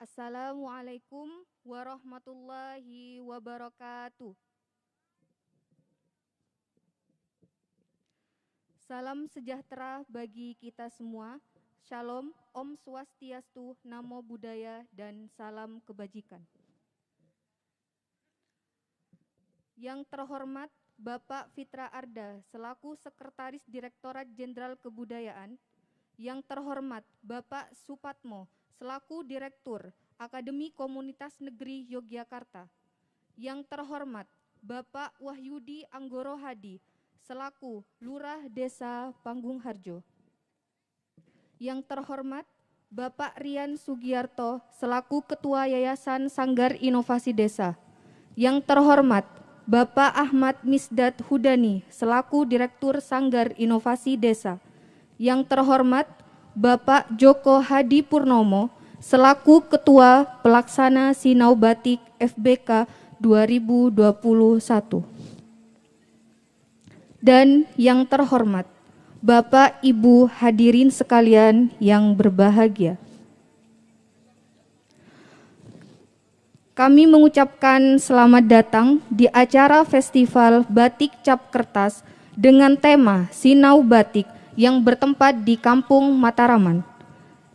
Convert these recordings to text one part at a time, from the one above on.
Assalamualaikum warahmatullahi wabarakatuh. Salam sejahtera bagi kita semua. Shalom, Om Swastiastu, Namo Buddhaya, dan salam kebajikan. Yang terhormat Bapak Fitra Arda selaku Sekretaris Direktorat Jenderal Kebudayaan, yang terhormat Bapak Supatmo selaku Direktur Akademi Komunitas Negeri Yogyakarta, yang terhormat Bapak Wahyudi Anggoro Hadi selaku Lurah Desa Panggungharjo, yang terhormat Bapak Rian Sugiarto selaku Ketua Yayasan Sanggar Inovasi Desa, yang terhormat Bapak Ahmad Misdat Hudani selaku Direktur Sanggar Inovasi Desa, yang terhormat Bapak Joko Hadi Purnomo selaku Ketua Pelaksana Sinau Batik FBK 2021. Dan yang terhormat Bapak Ibu hadirin sekalian yang berbahagia. Kami mengucapkan selamat datang di acara Festival Batik Cap Kertas dengan tema Sinau Batik yang bertempat di Kampung Mataraman.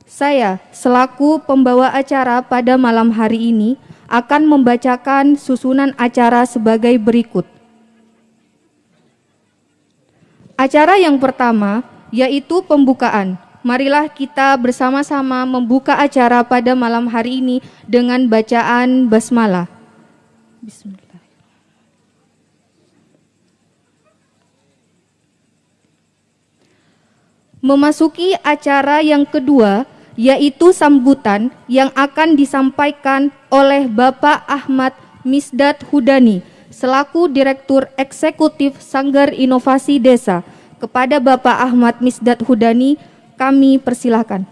Saya selaku pembawa acara pada malam hari ini akan membacakan susunan acara sebagai berikut. Acara yang pertama yaitu pembukaan. Marilah kita bersama-sama membuka acara pada malam hari ini dengan bacaan basmalah. Bismillah. Memasuki acara yang kedua yaitu sambutan yang akan disampaikan oleh Bapak Ahmad Misdat Hudani selaku Direktur Eksekutif Sanggar Inovasi Desa. Kepada Bapak Ahmad Misdat Hudani kami persilahkan.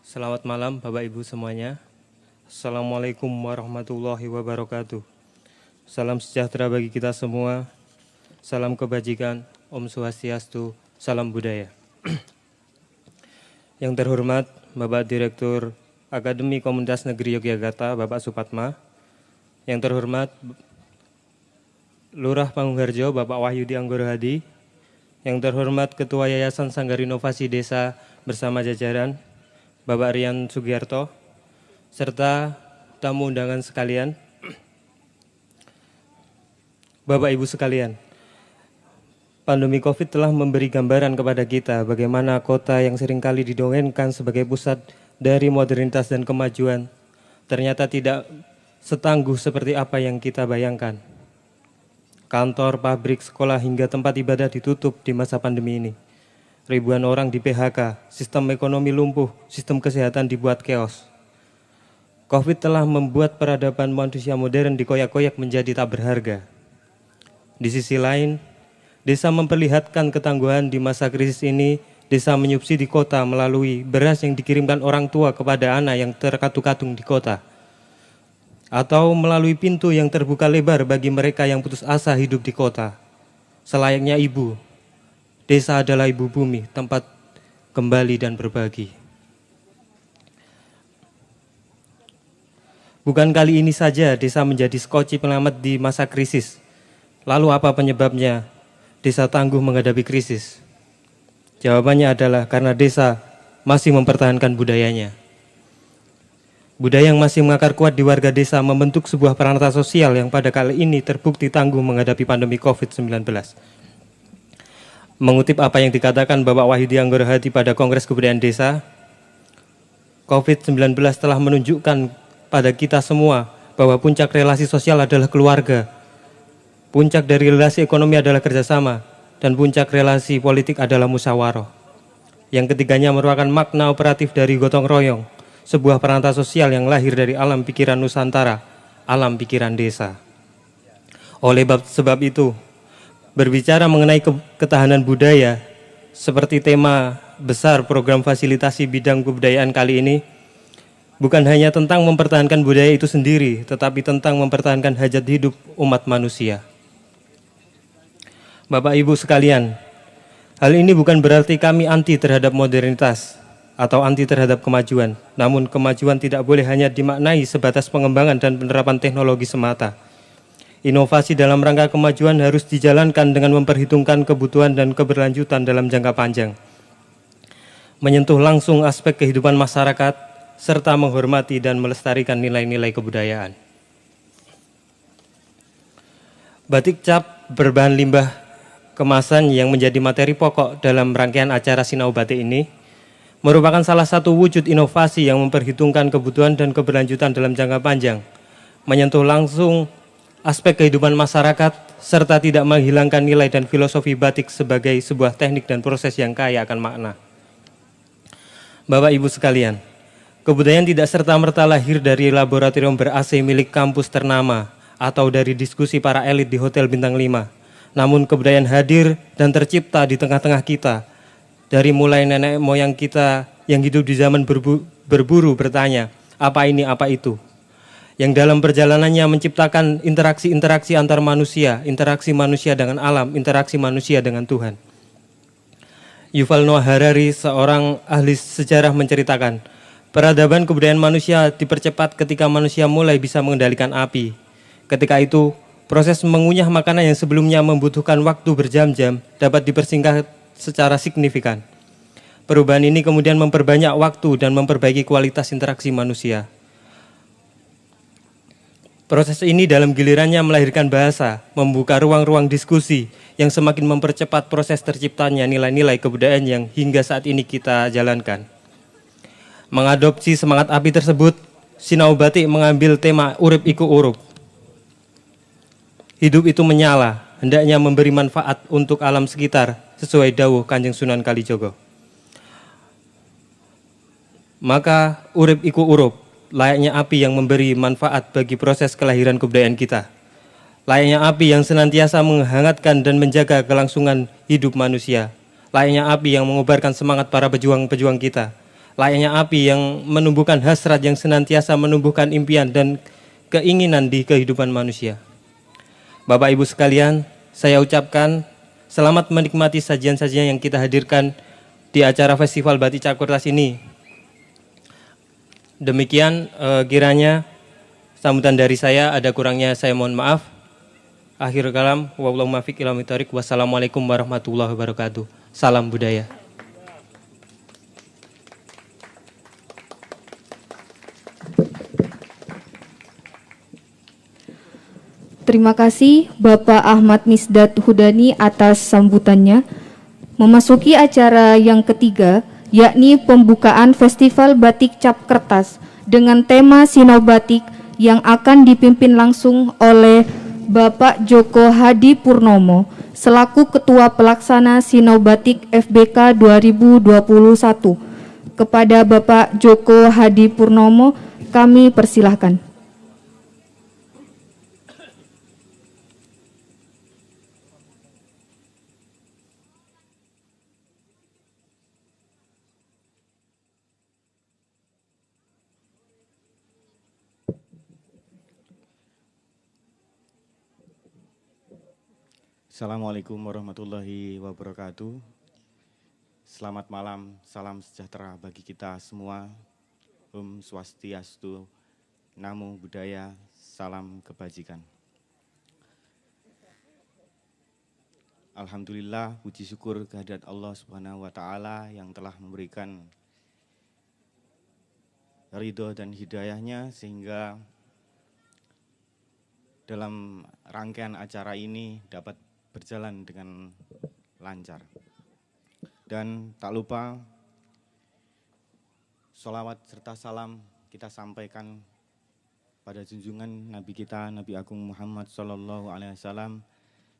Selamat malam Bapak Ibu semuanya. Assalamualaikum warahmatullahi wabarakatuh. Salam sejahtera bagi kita semua. Salam kebajikan, Om Swastiastu, salam budaya. Yang terhormat Bapak Direktur Akademi Komunitas Negeri Yogyakarta, Bapak Supatma. Yang terhormat Lurah Panggungharjo, Bapak Wahyudi Anggoro Hadi. Yang terhormat Ketua Yayasan Sanggar Inovasi Desa bersama jajaran, Bapak Rian Sugiarto, serta tamu undangan sekalian. Bapak Ibu sekalian, pandemi COVID telah memberi gambaran kepada kita bagaimana kota yang seringkali didongengkan sebagai pusat dari modernitas dan kemajuan ternyata tidak setangguh seperti apa yang kita bayangkan. Kantor, pabrik, sekolah hingga tempat ibadah ditutup di masa pandemi ini. Ribuan orang di PHK, sistem ekonomi lumpuh, sistem kesehatan dibuat keos. COVID telah membuat peradaban manusia modern dikoyak-koyak menjadi tak berharga. Di sisi lain, desa memperlihatkan ketangguhan di masa krisis ini. Desa menyubsidi kota melalui beras yang dikirimkan orang tua kepada anak yang terkatung-katung di kota. Atau melalui pintu yang terbuka lebar bagi mereka yang putus asa hidup di kota. Selayaknya ibu, desa adalah ibu bumi, tempat kembali dan berbagi. Bukan kali ini saja desa menjadi skoci penyelamat di masa krisis. Lalu apa penyebabnya desa tangguh menghadapi krisis? Jawabannya adalah karena desa masih mempertahankan budayanya. Budaya yang masih mengakar kuat di warga desa membentuk sebuah peranata sosial yang pada kali ini terbukti tangguh menghadapi pandemi COVID-19. Mengutip apa yang dikatakan Bapak Wahyudi Anggoro Hadi pada Kongres Kebudayaan Desa, COVID-19 telah menunjukkan pada kita semua bahwa puncak relasi sosial adalah keluarga. Puncak dari relasi ekonomi adalah kerjasama, dan puncak relasi politik adalah musyawarah. Yang ketiganya merupakan makna operatif dari gotong royong, sebuah peranata sosial yang lahir dari alam pikiran Nusantara, alam pikiran desa. Oleh sebab itu, berbicara mengenai ketahanan budaya, seperti tema besar program fasilitasi bidang kebudayaan kali ini, bukan hanya tentang mempertahankan budaya itu sendiri, tetapi tentang mempertahankan hajat hidup umat manusia. Bapak Ibu sekalian, hal ini bukan berarti kami anti terhadap modernitas atau anti terhadap kemajuan. Namun kemajuan tidak boleh hanya dimaknai sebatas pengembangan dan penerapan teknologi semata. Inovasi dalam rangka kemajuan harus dijalankan dengan memperhitungkan kebutuhan dan keberlanjutan dalam jangka panjang, menyentuh langsung aspek kehidupan masyarakat, serta menghormati dan melestarikan nilai-nilai kebudayaan. Batik cap berbahan limbah kemasan yang menjadi materi pokok dalam rangkaian acara Sinau Batik ini merupakan salah satu wujud inovasi yang memperhitungkan kebutuhan dan keberlanjutan dalam jangka panjang, menyentuh langsung aspek kehidupan masyarakat, serta tidak menghilangkan nilai dan filosofi batik sebagai sebuah teknik dan proses yang kaya akan makna. Bapak Ibu sekalian, kebudayaan tidak serta-merta lahir dari laboratorium ber-AC milik kampus ternama atau dari diskusi para elit di Hotel Bintang 5. Namun kebudayaan hadir dan tercipta di tengah-tengah kita. Dari mulai nenek moyang kita yang hidup di zaman berburu bertanya, apa ini, apa itu? Yang dalam perjalanannya menciptakan interaksi-interaksi antar manusia, interaksi manusia dengan alam, interaksi manusia dengan Tuhan. Yuval Noah Harari, seorang ahli sejarah, menceritakan, peradaban kebudayaan manusia dipercepat ketika manusia mulai bisa mengendalikan api. Ketika itu, proses mengunyah makanan yang sebelumnya membutuhkan waktu berjam-jam dapat dipersingkat secara signifikan. Perubahan ini kemudian memperbanyak waktu dan memperbaiki kualitas interaksi manusia. Proses ini dalam gilirannya melahirkan bahasa, membuka ruang-ruang diskusi yang semakin mempercepat proses terciptanya nilai-nilai kebudayaan yang hingga saat ini kita jalankan. Mengadopsi semangat api tersebut, Sinau Batik mengambil tema urip iku urup. Hidup itu menyala, hendaknya memberi manfaat untuk alam sekitar sesuai dawuh Kanjeng Sunan Kalijogo. Maka urip iku urup, layaknya api yang memberi manfaat bagi proses kelahiran kebudayaan kita. Layaknya api yang senantiasa menghangatkan dan menjaga kelangsungan hidup manusia. Layaknya api yang mengobarkan semangat para pejuang-pejuang kita. Layaknya api yang menumbuhkan hasrat yang senantiasa menumbuhkan impian dan keinginan di kehidupan manusia. Bapak Ibu sekalian, saya ucapkan selamat menikmati sajian-sajian yang kita hadirkan di acara Festival Batik Cap Kertas ini. Demikian kiranya sambutan dari saya, ada kurangnya saya mohon maaf. Akhir kalam, wallahu muwaffiq ila thoriq. Wassalamualaikum warahmatullahi wabarakatuh. Salam budaya. Terima kasih Bapak Ahmad Misdat Hudani atas sambutannya. Memasuki acara yang ketiga, yakni pembukaan Festival Batik Cap Kertas dengan tema Sinau Batik yang akan dipimpin langsung oleh Bapak Joko Hadi Purnomo selaku Ketua Pelaksana Sinau Batik FBK 2021. Kepada Bapak Joko Hadi Purnomo, kami persilahkan. Assalamualaikum warahmatullahi wabarakatuh. Selamat malam, salam sejahtera bagi kita semua. Om Swastiastu, Namo Buddhaya, salam kebajikan. Alhamdulillah, puji syukur kehadirat Allah Subhanahu wa Ta'ala yang telah memberikan ridho dan hidayahnya sehingga dalam rangkaian acara ini dapat berjalan dengan lancar. Dan tak lupa sholawat serta salam kita sampaikan pada junjungan Nabi kita, Nabi Agung Muhammad SAW,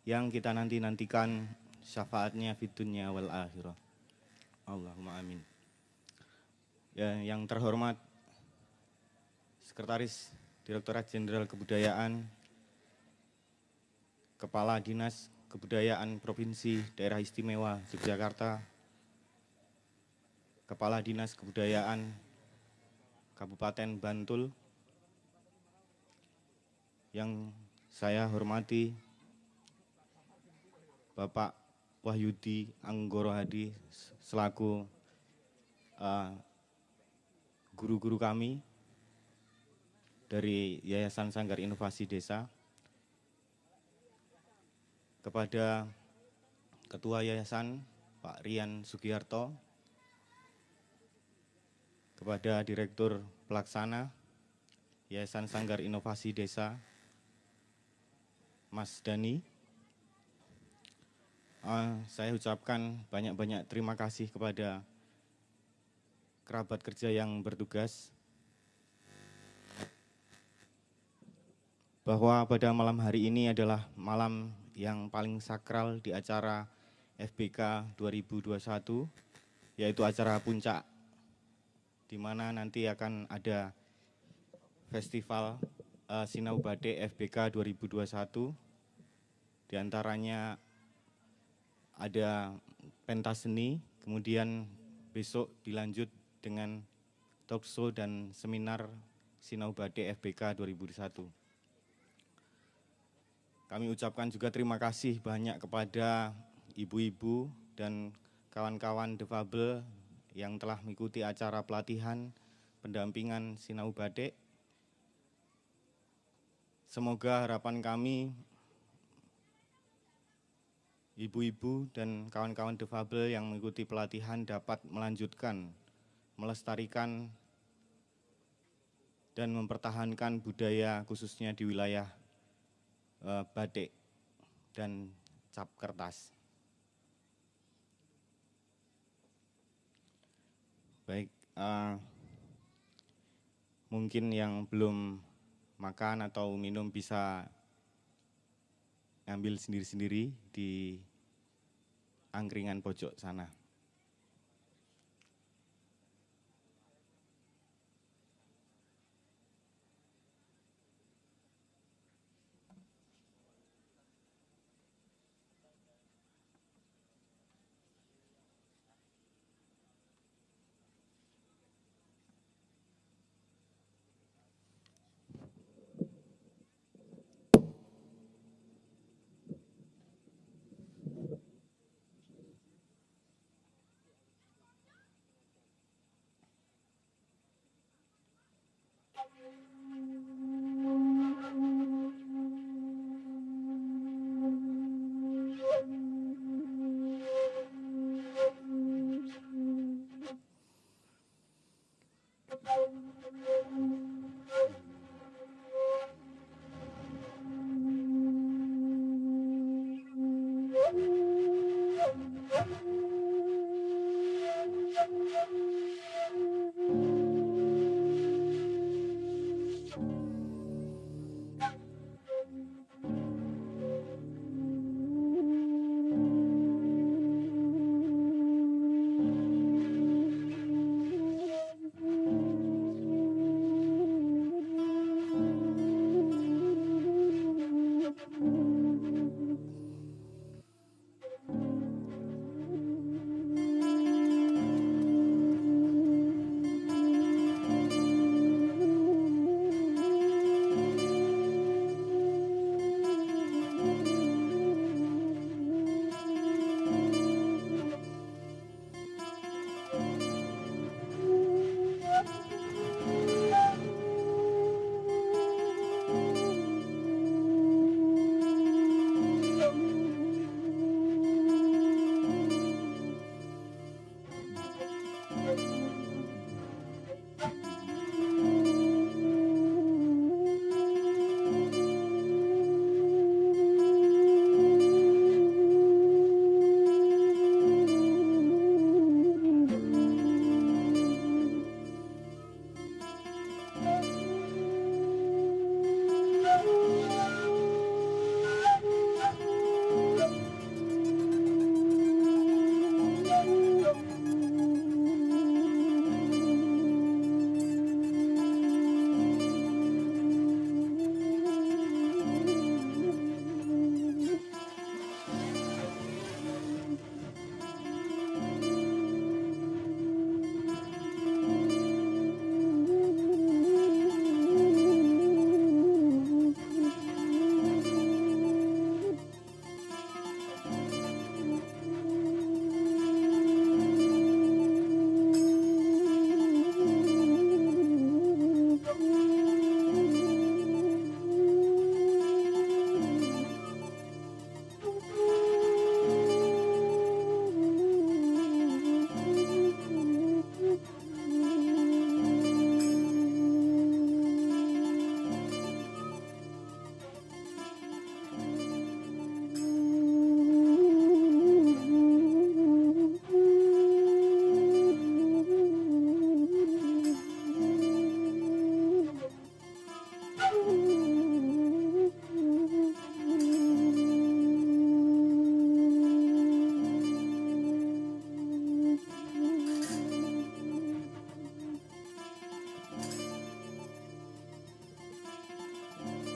yang kita nantikan syafaatnya fid dunya wal akhirah. Allahumma amin. Ya, yang terhormat Sekretaris Direktorat Jenderal Kebudayaan, Kepala Dinas Kebudayaan Provinsi Daerah Istimewa Yogyakarta, Kepala Dinas Kebudayaan Kabupaten Bantul yang saya hormati Bapak Wahyudi Anggoro Hadi selaku guru-guru kami dari Yayasan Sanggar Inovasi Desa, kepada Ketua Yayasan Pak Rian Sugiarto, kepada Direktur Pelaksana Yayasan Sanggar Inovasi Desa Mas Dani, saya ucapkan banyak-banyak terima kasih kepada kerabat kerja yang bertugas, bahwa pada malam hari ini adalah malam yang paling sakral di acara FBK 2021, yaitu acara puncak, di mana nanti akan ada festival Sinau Batik FBK 2021, diantaranya ada pentas seni, kemudian besok dilanjut dengan talk show dan seminar Sinau Batik FBK 2021. Kami ucapkan juga terima kasih banyak kepada ibu-ibu dan kawan-kawan defabel yang telah mengikuti acara pelatihan pendampingan Sinau Batik. Semoga harapan kami, ibu-ibu dan kawan-kawan defabel yang mengikuti pelatihan dapat melanjutkan, melestarikan, dan mempertahankan budaya khususnya di wilayah batik dan cap kertas. Baik, mungkin yang belum makan atau minum bisa ngambil sendiri-sendiri di angkringan pojok sana.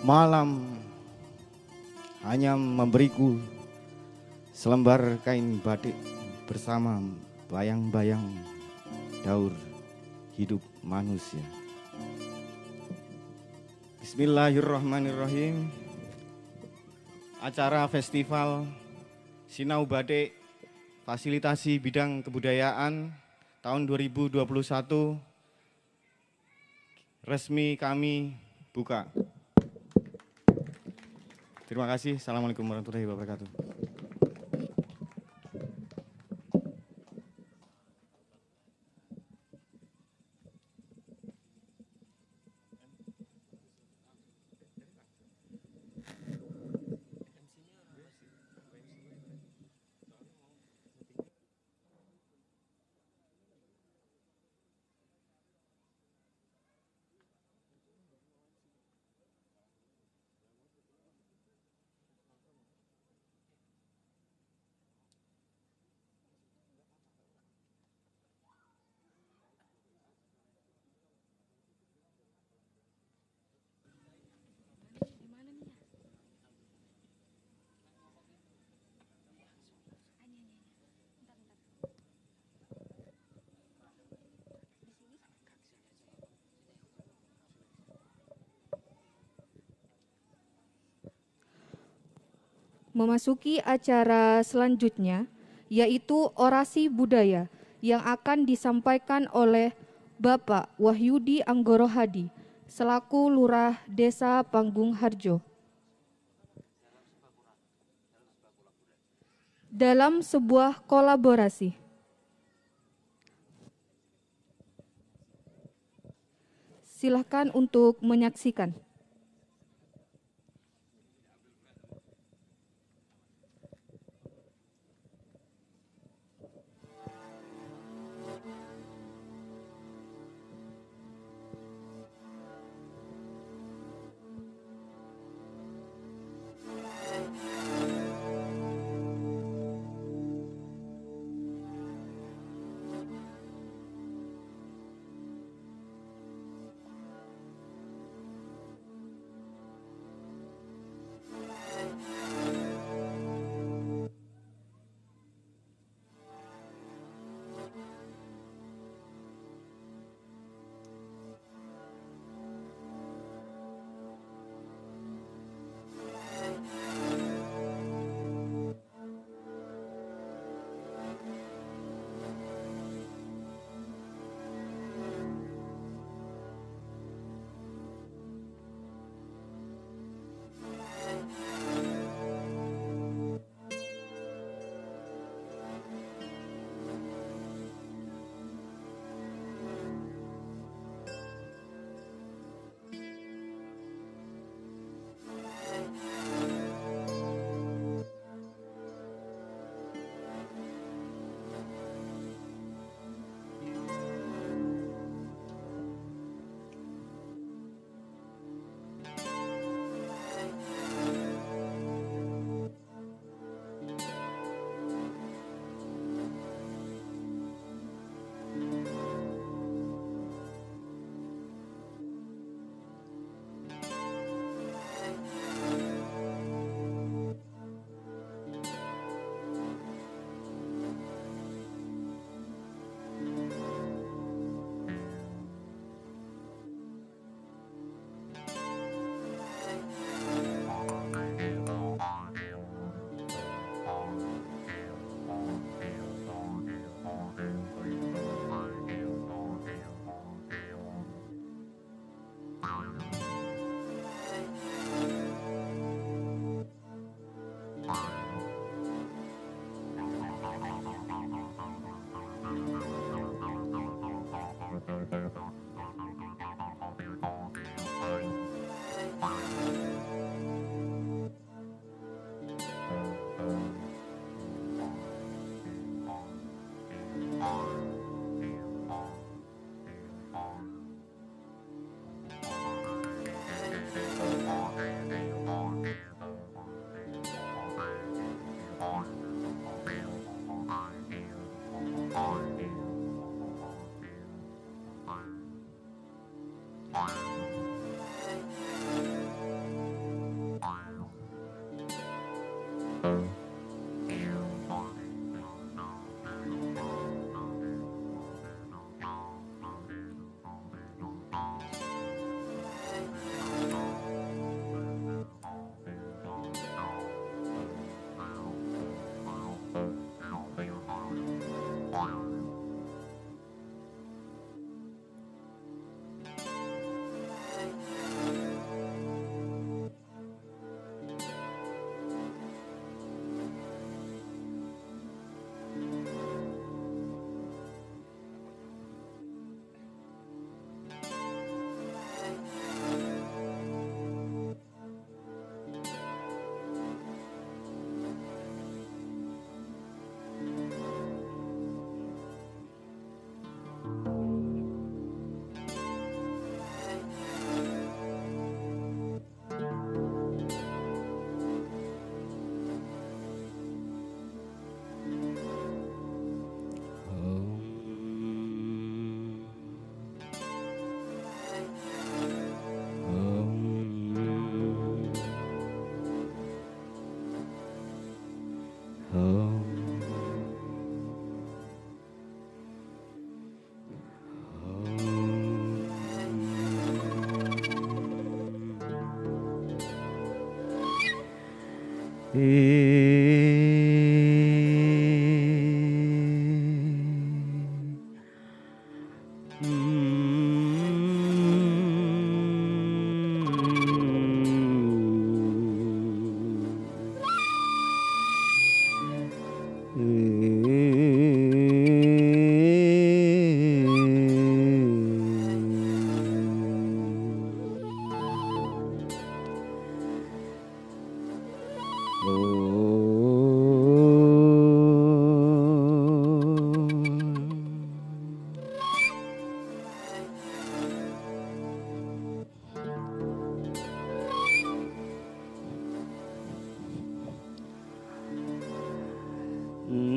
Malam hanya memberiku selembar kain batik bersama bayang-bayang daur hidup manusia. Bismillahirrahmanirrahim. Acara festival Sinau Batik Fasilitasi Bidang Kebudayaan tahun 2021 resmi kami buka. Terima kasih. Assalamualaikum warahmatullahi wabarakatuh. Memasuki acara selanjutnya, yaitu orasi budaya yang akan disampaikan oleh Bapak Wahyudi Anggoro Hadi, selaku Lurah Desa Panggung Harjo. Dalam sebuah kolaborasi. Silakan untuk menyaksikan.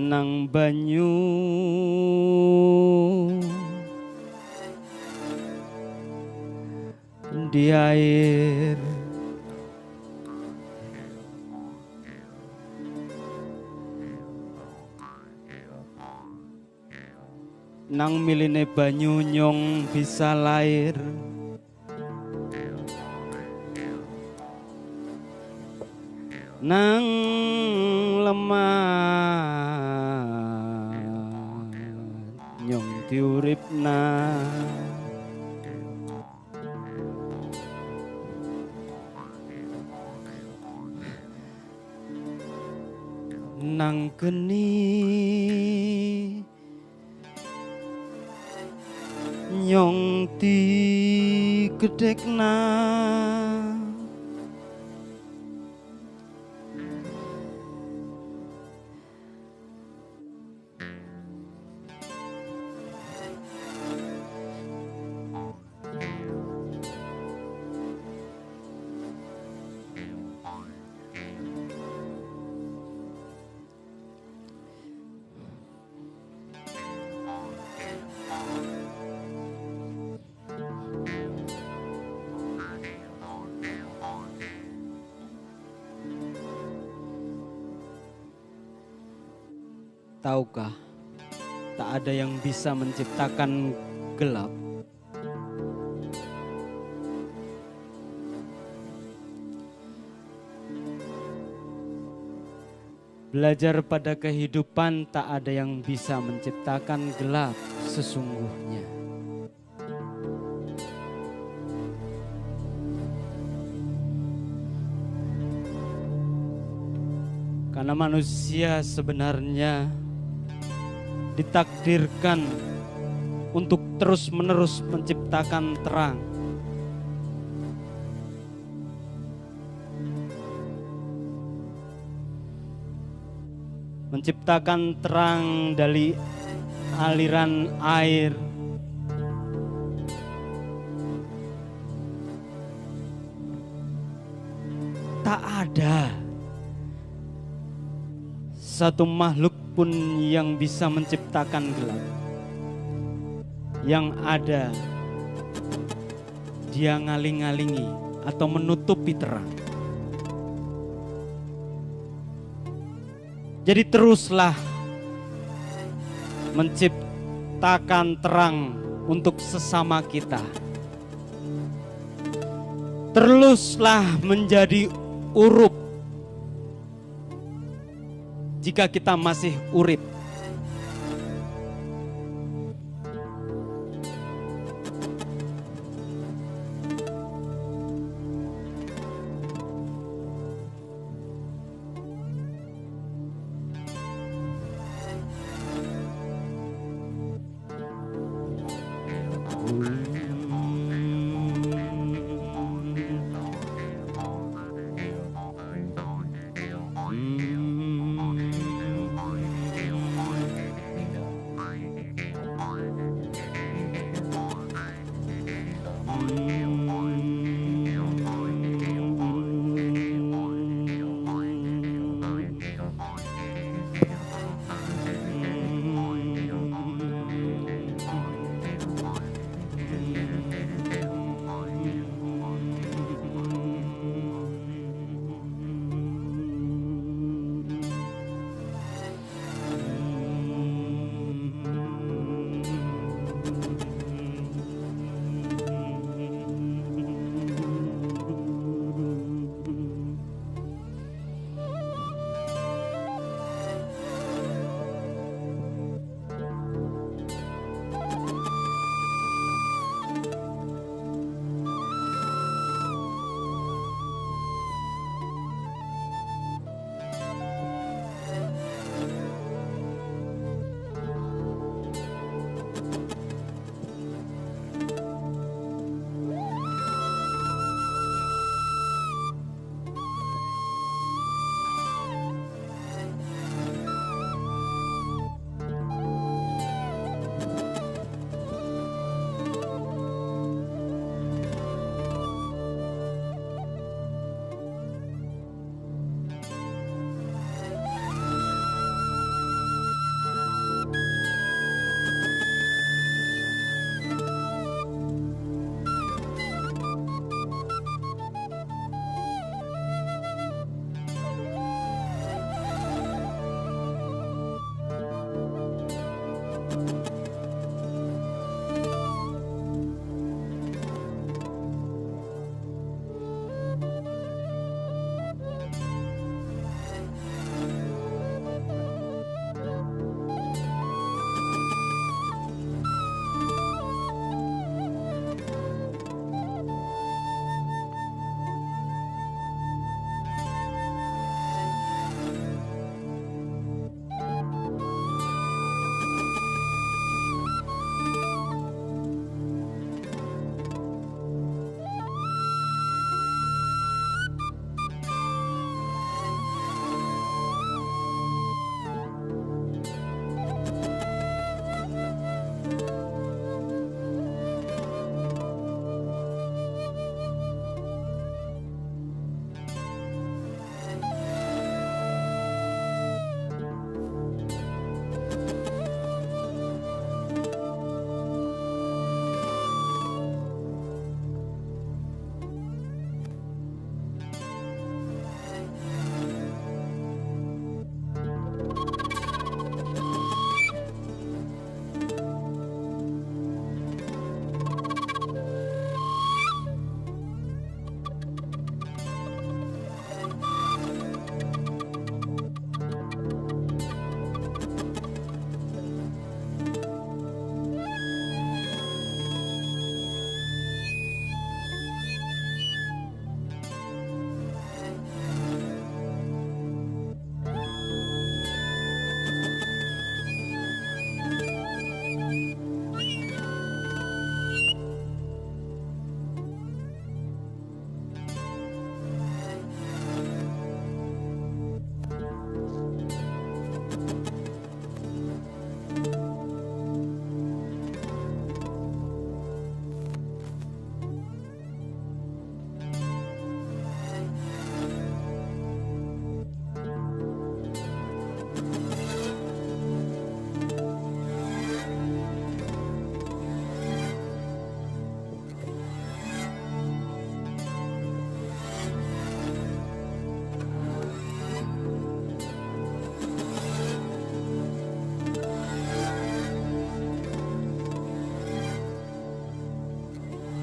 Nang banyu di air nang miline banyu nyong bisa lair nang lemah nyong diuripna nang geni nyong digedhekna Tahukah, tak ada yang bisa menciptakan gelap. Belajar pada kehidupan, tak ada yang bisa menciptakan gelap sesungguhnya. Karena manusia sebenarnya ditakdirkan untuk terus-menerus menciptakan terang. Menciptakan terang dari aliran air. Tak ada satu makhluk pun yang bisa menciptakan gelap. Yang ada, dia ngaling-ngalingi atau menutupi terang. Jadi teruslah menciptakan terang untuk sesama kita. Teruslah menjadi urup jika kita masih urip.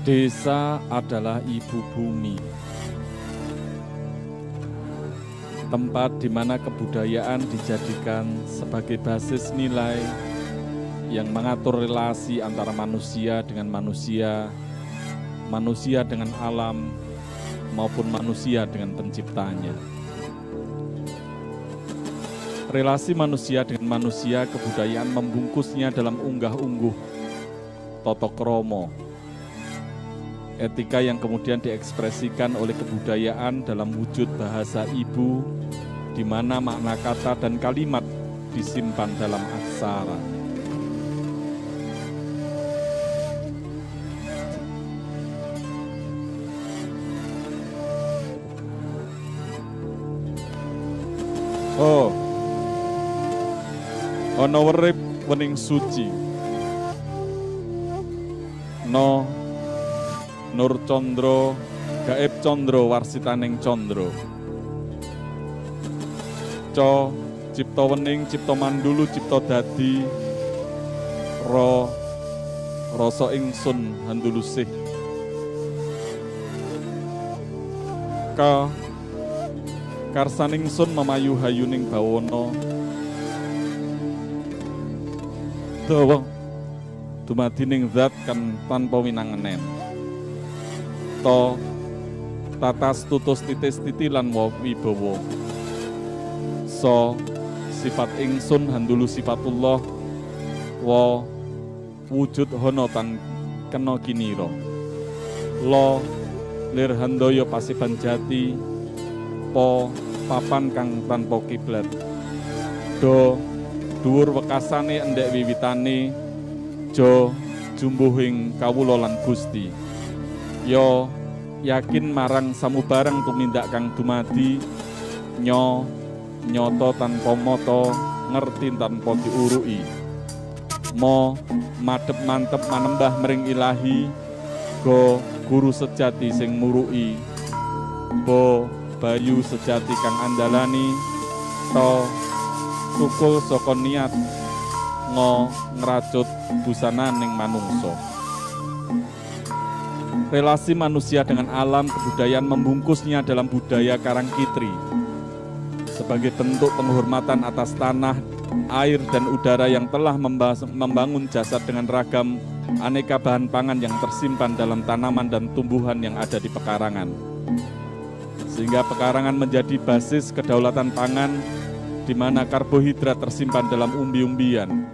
Desa adalah ibu bumi, tempat di mana kebudayaan dijadikan sebagai basis nilai yang mengatur relasi antara manusia dengan manusia, manusia dengan alam, maupun manusia dengan penciptanya. Relasi manusia dengan manusia, kebudayaan membungkusnya dalam unggah-ungguh toto kromo, etika yang kemudian diekspresikan oleh kebudayaan dalam wujud bahasa ibu, di mana makna kata dan kalimat disimpan dalam aksara. Ono werip wening suci, no Nur Condro, gaib Condro warsitaning Condro. Co, cipta wening, cipta mandulu, cipta dadi. Ro, rasa ingsun handulusih. Ka, karsaningsun memayu hayuning bawono. Dawa, dumadining zat kan tanpa winangenen. To, tatas tutus titis titilan wibowo. So, sifat ingsun handulu sifatullah. Wo, wujud hono tan kena kiniro. Lo, lir handoyo pasiban jati. Po, papan kang tanpa kiblat. Do, dhuwur wekasane endek wiwitane. Jo, jumbuhing kawula lan Gusti. Yo, yakin marang samubarang tumindak kang dumadi. Nyo, nyoto tanpa moto, ngerti tanpa diurui. Mo, madhep mantep manembah mering ilahi. Go, guru sejati sing murui. Bo, bayu sejati kang andalani. To, tukul saka niat. Ngo, ngracut busana ning manungso. Relasi manusia dengan alam, kebudayaan membungkusnya dalam budaya Karangkitri sebagai bentuk penghormatan atas tanah, air, dan udara yang telah membangun jasad dengan ragam aneka bahan pangan yang tersimpan dalam tanaman dan tumbuhan yang ada di pekarangan. Sehingga pekarangan menjadi basis kedaulatan pangan, di mana karbohidrat tersimpan dalam umbi-umbian,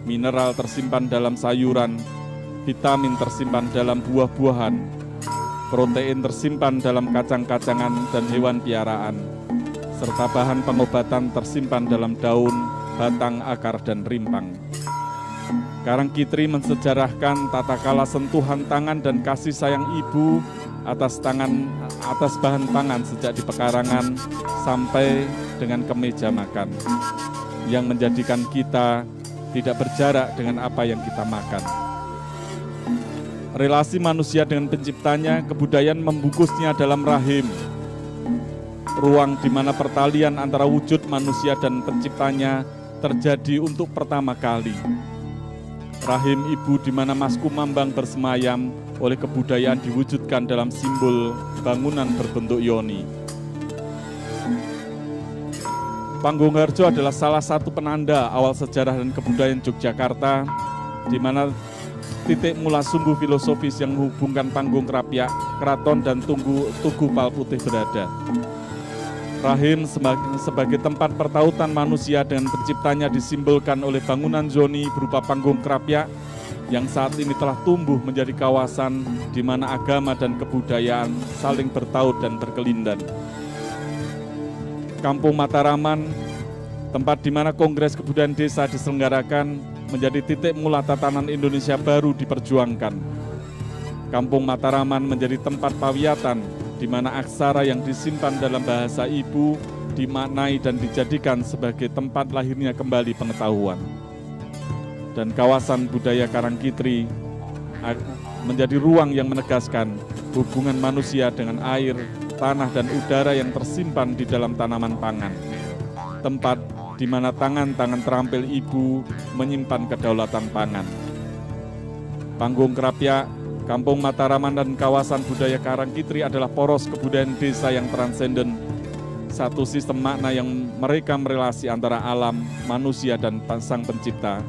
mineral tersimpan dalam sayuran, vitamin tersimpan dalam buah-buahan, protein tersimpan dalam kacang-kacangan dan hewan piaraan, serta bahan pengobatan tersimpan dalam daun, batang, akar, dan rimpang. Karangkitri mensejarahkan tatkala sentuhan tangan dan kasih sayang ibu atas bahan pangan sejak di pekarangan sampai dengan ke meja makan, yang menjadikan kita tidak berjarak dengan apa yang kita makan. Relasi manusia dengan penciptanya, kebudayaan membungkusnya dalam rahim, ruang di mana pertalian antara wujud manusia dan penciptanya terjadi untuk pertama kali. Rahim ibu di mana Mas Kumambang bersemayam oleh kebudayaan diwujudkan dalam simbol bangunan berbentuk yoni. Panggung Harjo adalah salah satu penanda awal sejarah dan kebudayaan Yogyakarta, di mana titik mula sumbu filosofis yang menghubungkan Panggung Krapyak, Keraton, dan Tugu Palputih berada. Rahim sebagai tempat pertautan manusia dengan penciptanya disimbolkan oleh bangunan zoni berupa Panggung Krapyak yang saat ini telah tumbuh menjadi kawasan di mana agama dan kebudayaan saling bertaut dan berkelindan. Kampung Mataraman, tempat di mana Kongres Kebudayaan Desa diselenggarakan, menjadi titik mula tatanan Indonesia baru diperjuangkan. Kampung Mataraman menjadi tempat pawiatan, di mana aksara yang disimpan dalam bahasa ibu dimaknai dan dijadikan sebagai tempat lahirnya kembali pengetahuan. Dan kawasan budaya Karangkitri menjadi ruang yang menegaskan hubungan manusia dengan air, tanah, dan udara yang tersimpan di dalam tanaman pangan. Tempat di mana tangan-tangan terampil ibu menyimpan kedaulatan pangan. Panggung Krapyak Kampung Mataraman dan kawasan budaya Karangkitri adalah poros kebudayaan desa yang transenden. Satu sistem makna yang mereka merelasi antara alam, manusia, dan Sang Pencipta,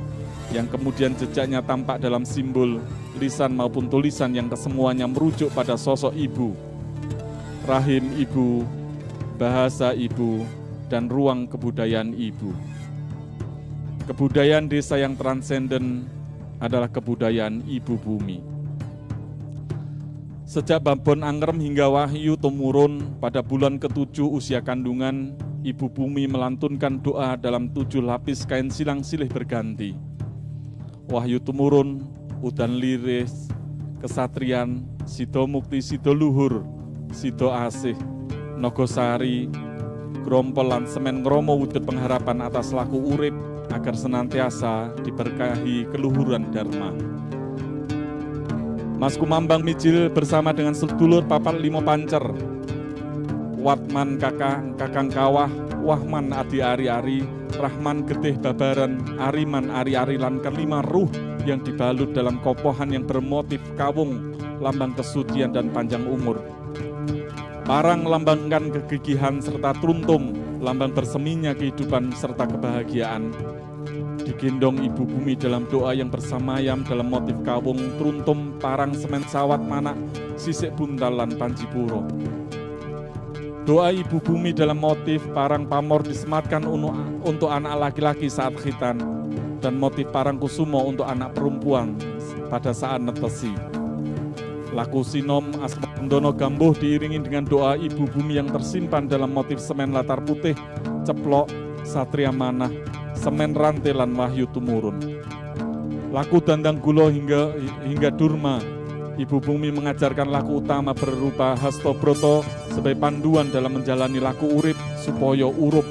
yang kemudian jejaknya tampak dalam simbol, lisan maupun tulisan yang kesemuanya merujuk pada sosok ibu, rahim ibu, bahasa ibu, dan ruang kebudayaan ibu. Kebudayaan desa yang transenden adalah kebudayaan ibu bumi. Sejak Babon Angrem hingga Wahyu Tumurun, pada bulan ke-7 usia kandungan, ibu bumi melantunkan doa dalam 7 lapis kain silang silih berganti. Wahyu Tumurun, udan liris, kesatrian, sido mukti, sido luhur, sido asih, nogosari, grompol lan semen ngromo wujud pengharapan atas laku urip agar senantiasa diberkahi keluhuran dharma. Mas Kumambang Mijil bersama dengan sedulur papat limo pancer, Watman kakang kawah, Wahman adi ari-ari, Rahman getih babaran, Ariman ari-ari lan kelima ruh yang dibalut dalam kopohan yang bermotif kawung, lambang kesucian dan panjang umur. Parang lambangkan kegigihan serta truntung, lambang berseminya kehidupan serta kebahagiaan. Digendong ibu bumi dalam doa yang bersamayam dalam motif kawung, truntum, parang, semen, sawat, manak, sisik buntalan, panjipuro. Doa ibu bumi dalam motif parang pamor disematkan untuk anak laki-laki saat khitan, dan motif parang kusumo untuk anak perempuan pada saat netesi. Laku sinom Asma Bendono Gambuh diiringi dengan doa ibu bumi yang tersimpan dalam motif semen latar putih, ceplok, satria manah, semen rantelan Wahyu Tumurun. Laku dandang gulo hingga durma, ibu bumi mengajarkan laku utama berupa Hastobroto sebagai panduan dalam menjalani laku urip supaya urup.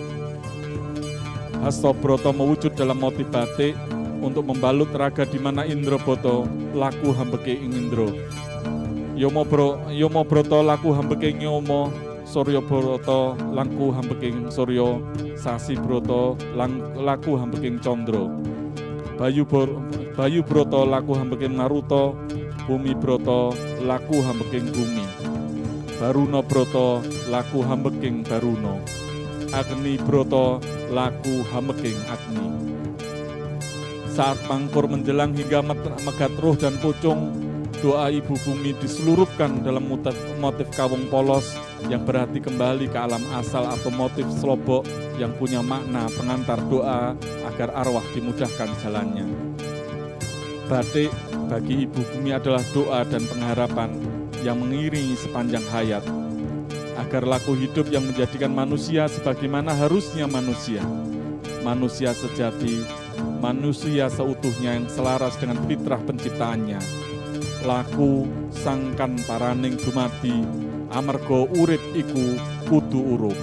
Hastobroto mewujud dalam motif batik untuk membalut raga di mana Indro Boto laku hambeke ing Indro. Yomo Broto laku hambeke nyomo, Suryo Broto laku hambeke Suryo, Sasi Broto laku hambeke Condro. Bayu Broto laku hambeke Naruto, Bumi Broto laku hambeke Bumi. Baruno Broto laku hambeke Baruno. Agni Broto laku hambeke Agni. Saat mangkur menjelang hingga megat roh dan pucung, doa ibu bumi diselurupkan dalam motif kawung polos yang berarti kembali ke alam asal atau motif slobok yang punya makna pengantar doa agar arwah dimudahkan jalannya. Batik bagi ibu bumi adalah doa dan pengharapan yang mengiringi sepanjang hayat agar laku hidup yang menjadikan manusia sebagaimana harusnya manusia. Manusia sejati, manusia seutuhnya yang selaras dengan fitrah penciptaannya. Laku sangkan paraning dumadi amarga urip iku kudu urup.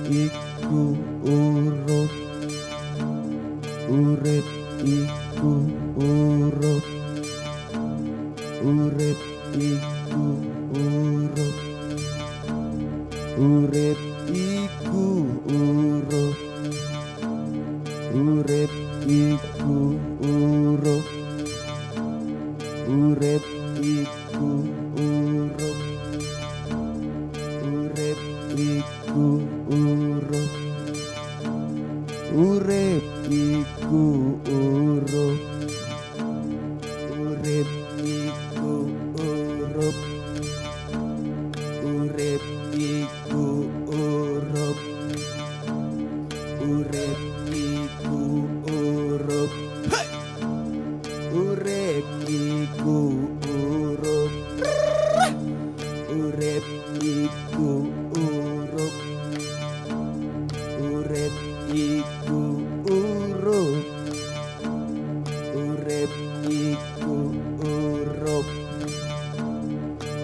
iku urip, urip iku urip, urip iku urip, urip iku urip, urip iku urip, urip iku urip, urip iku urip, urip iku urip, urip iku urip, urip iku urip, urip iku urip, urip iku urip, urip iku urip, urip iku urip, urip iku urip,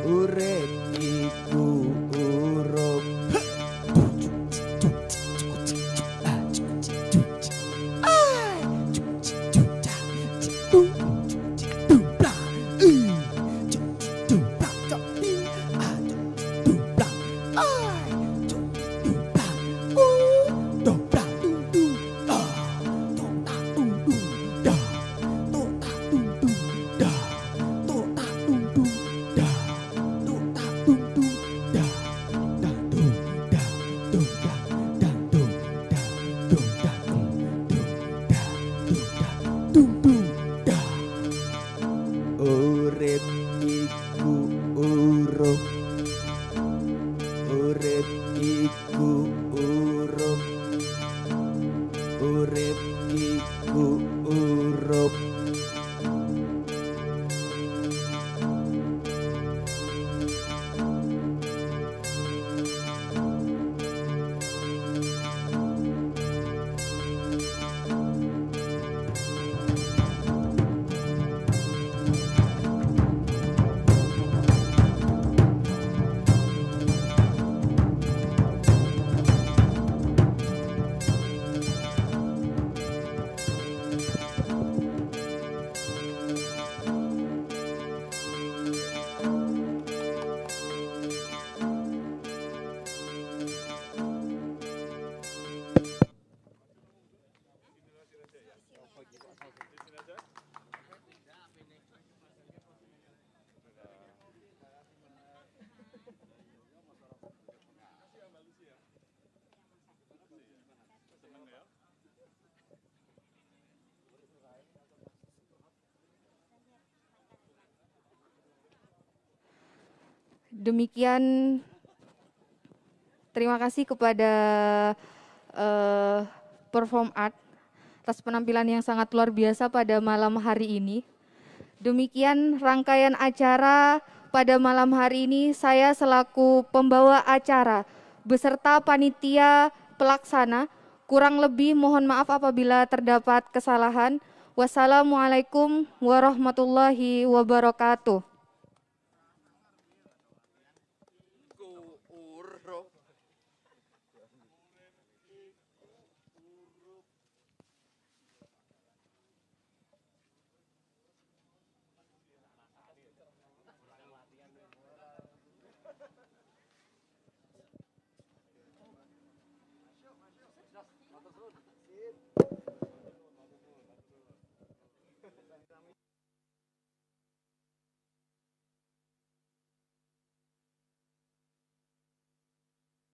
urip iku urip. Urip iku urip, urip iku urip, urip iku urip. Demikian, terima kasih kepada Perform Art atas penampilan yang sangat luar biasa pada malam hari ini. Demikian rangkaian acara pada malam hari ini. Saya selaku pembawa acara beserta panitia pelaksana, kurang lebih mohon maaf apabila terdapat kesalahan. Wassalamualaikum warahmatullahi wabarakatuh.